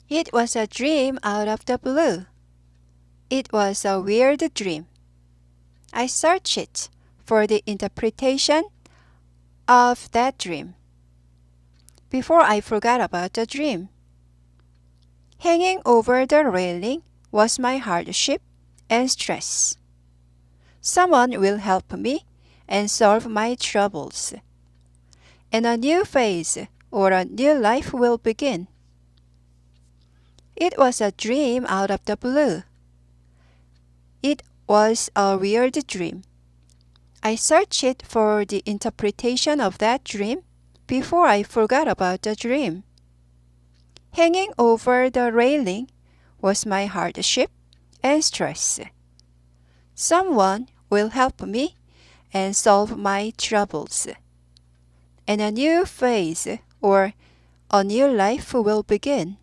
It was a dream out of the blue. It was a weird dream. I searched for the interpretation of that dream before I forgot about the dream. Hanging over the railing was my hardship and stress. Someone will help me and solve my troubles, and a new phase or a new life will begin. It was a dream out of the blue. It was a weird dream. I searched for the interpretation of that dream before I forgot about the dream. Hanging over the railing was my hardship and stress. Someone will help me and solve my troubles, and a new phase or a new life will begin.